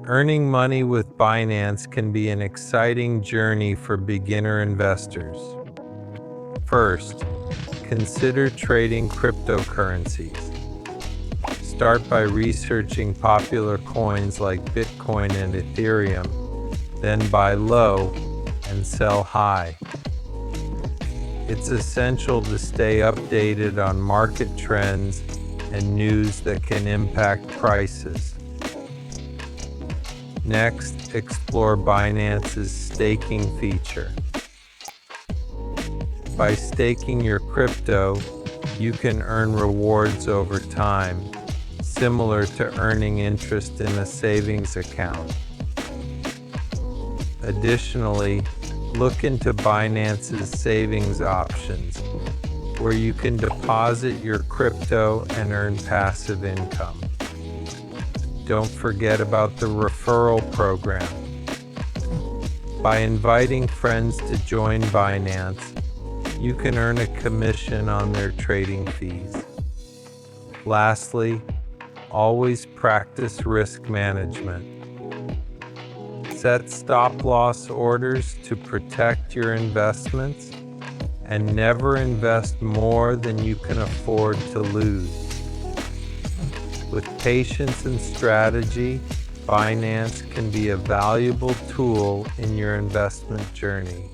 Earning money with Binance can be an exciting journey for beginner investors. First, consider trading cryptocurrencies. Start by researching popular coins like Bitcoin and Ethereum, then buy low and sell high. It's essential to stay updated on market trends and news that can impact prices. Next, explore Binance's staking feature. By staking your crypto, you can earn rewards over time, similar to earning interest in a savings account. Additionally, look into Binance's savings options, where you can deposit your crypto and earn passive income. Don't forget about the referral program. By inviting friends to join Binance, you can earn a commission on their trading fees. Lastly, always practice risk management. Set stop-loss orders to protect your investments, and never invest more than you can afford to lose. With patience and strategy, Binance can be a valuable tool in your investment journey.